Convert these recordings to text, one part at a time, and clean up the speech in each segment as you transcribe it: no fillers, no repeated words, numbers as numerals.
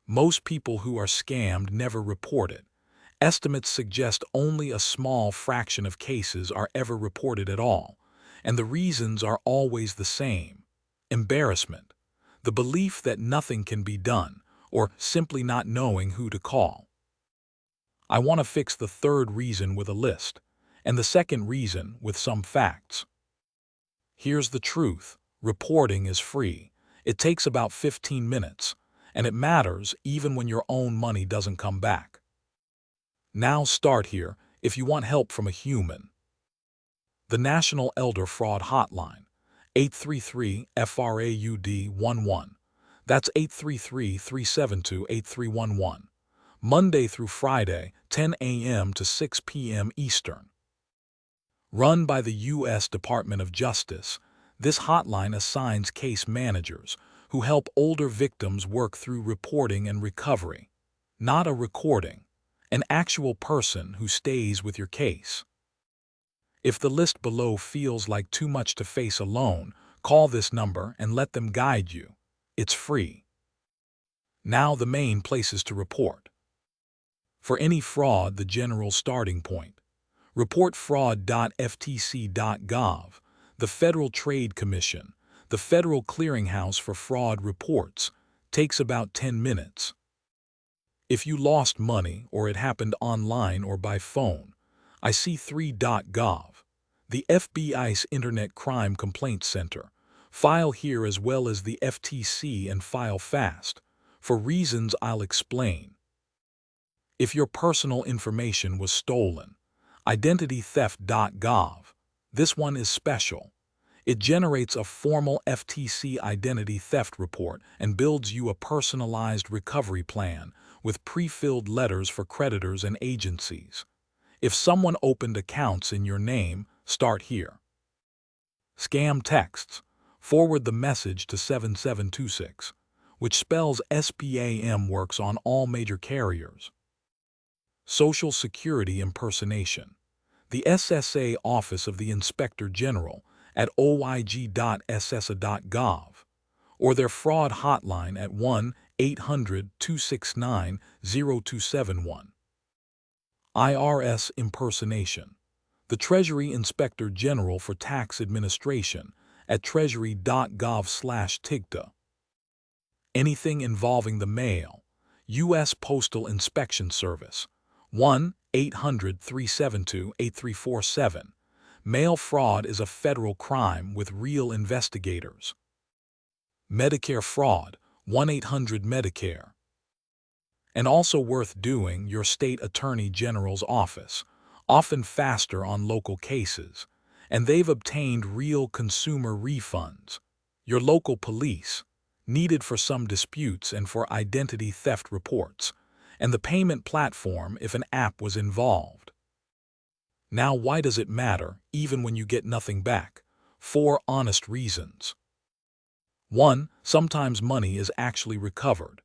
Most people who are scammed never report it. Estimates suggest only a small fraction of cases are ever reported at all, and the reasons are always the same: embarrassment, the belief that nothing can be done, or simply not knowing who to call. I want to fix the third reason with a list, and the second reason with some facts. Here's the truth: reporting is free. It takes about 15 minutes, and it matters even when your own money doesn't come back. Now start here if you want help from a human. The National Elder Fraud Hotline, 833-FRAUD-11. That's 833-372-8311. Monday through Friday, 10 a.m. to 6 p.m. Eastern. Run by the U.S. Department of Justice, this hotline assigns case managers who help older victims work through reporting and recovery. Not a recording, an actual person who stays with your case. If the list below feels like too much to face alone, call this number and let them guide you. It's free. Now the main places to report. For any fraud, the general starting point: reportfraud.ftc.gov, the Federal Trade Commission, the Federal Clearinghouse for Fraud Reports. Takes about 10 minutes. If you lost money or it happened online or by phone, IC3.gov, the FBI's Internet Crime Complaint Center. File here as well as the FTC and file fast, for reasons I'll explain. If your personal information was stolen, identitytheft.gov. This one is special. It generates a formal FTC identity theft report and builds you a personalized recovery plan with pre-filled letters for creditors and agencies. If someone opened accounts in your name, start here. Scam texts. Forward the message to 7726, which spells SPAM, works on all major carriers. Social Security impersonation. The SSA Office of the Inspector General at oyg.ssa.gov, or their fraud hotline at 1-800-269-0271. IRS impersonation. The Treasury Inspector General for Tax Administration at treasury.gov/TIGTA. Anything involving the mail. U.S. Postal Inspection Service, 1-800-372-8347. Mail fraud is a federal crime with real investigators. Medicare fraud, 1-800-MEDICARE. And also worth doing, your state attorney general's office, often faster on local cases, and they've obtained real consumer refunds. Your local police, needed for some disputes and for identity theft reports, and the payment platform if an app was involved. Now, why does it matter, even when you get nothing back? 4 honest reasons. 1. Sometimes money is actually recovered.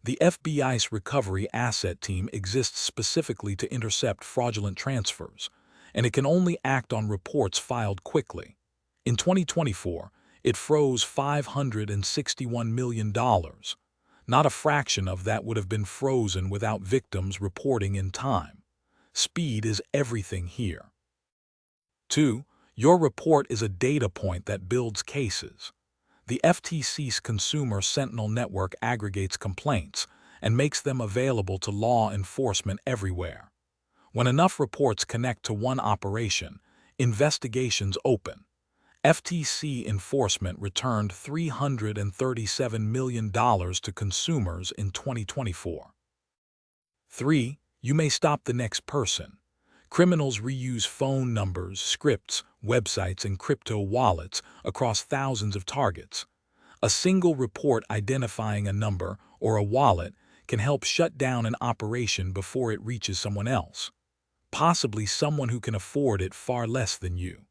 The FBI's Recovery Asset Team exists specifically to intercept fraudulent transfers, and it can only act on reports filed quickly. In 2024, it froze $561 million. Not a fraction of that would have been frozen without victims reporting in time. Speed is everything here. 2. Your report is a data point that builds cases. The FTC's Consumer Sentinel Network aggregates complaints and makes them available to law enforcement everywhere. When enough reports connect to one operation, investigations open. FTC enforcement returned $337 million to consumers in 2024. 3. You may stop the next person. Criminals reuse phone numbers, scripts, websites, and crypto wallets across thousands of targets. A single report identifying a number or a wallet can help shut down an operation before it reaches someone else, possibly someone who can afford it far less than you.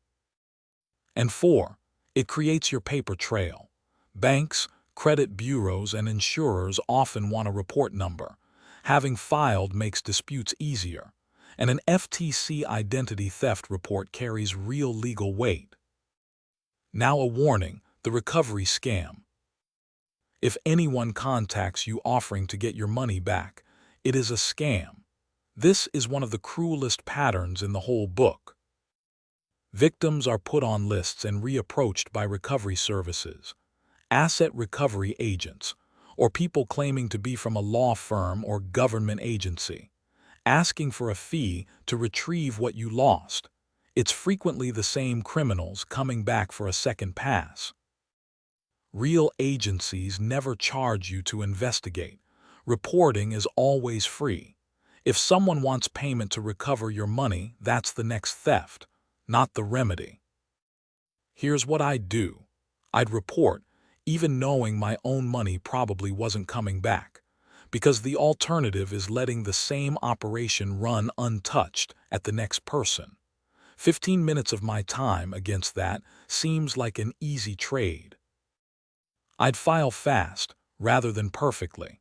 And 4. It creates your paper trail. Banks, credit bureaus, and insurers often want a report number. Having filed makes disputes easier, and an FTC identity theft report carries real legal weight. Now a warning: the recovery scam. If anyone contacts you offering to get your money back, it is a scam. This is one of the cruelest patterns in the whole book. Victims are put on lists and reapproached by recovery services, asset recovery agents, or people claiming to be from a law firm or government agency, asking for a fee to retrieve what you lost. It's frequently the same criminals coming back for a second pass. Real agencies never charge you to investigate. Reporting is always free. If someone wants payment to recover your money, that's the next theft, not the remedy. Here's what I'd do. I'd report, even knowing my own money probably wasn't coming back, because the alternative is letting the same operation run untouched at the next person. 15 minutes of my time against that seems like an easy trade. I'd file fast, rather than perfectly.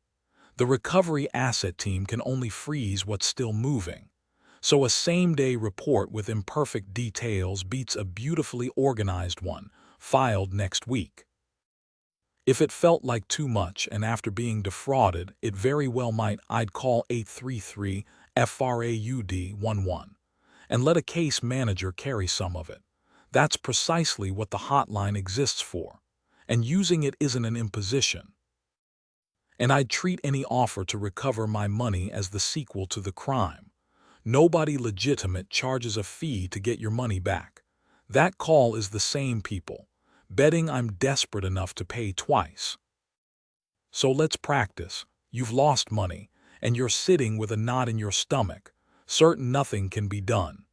The recovery asset team can only freeze what's still moving, so a same-day report with imperfect details beats a beautifully organized one, filed next week. If it felt like too much and after being defrauded, it very well might, I'd call 833 FRAUD 11 and let a case manager carry some of it. That's precisely what the hotline exists for, and using it isn't an imposition. And I'd treat any offer to recover my money as the sequel to the crime. Nobody legitimate charges a fee to get your money back. That call is the same people, betting I'm desperate enough to pay twice. So let's practice. You've lost money, and you're sitting with a knot in your stomach, certain nothing can be done.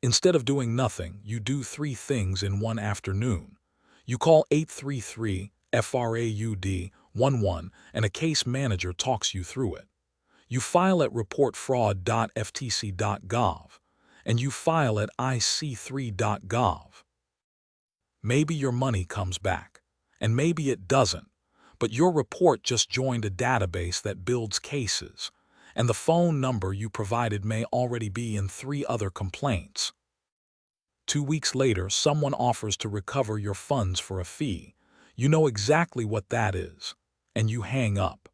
Instead of doing nothing, you do 3 things in one afternoon. You call 833 FRAUD 11 and a case manager talks you through it. You file at reportfraud.ftc.gov and you file at ic3.gov. Maybe your money comes back, and maybe it doesn't, but your report just joined a database that builds cases, and the phone number you provided may already be in 3 other complaints. 2 weeks later, someone offers to recover your funds for a fee. You know exactly what that is, and you hang up.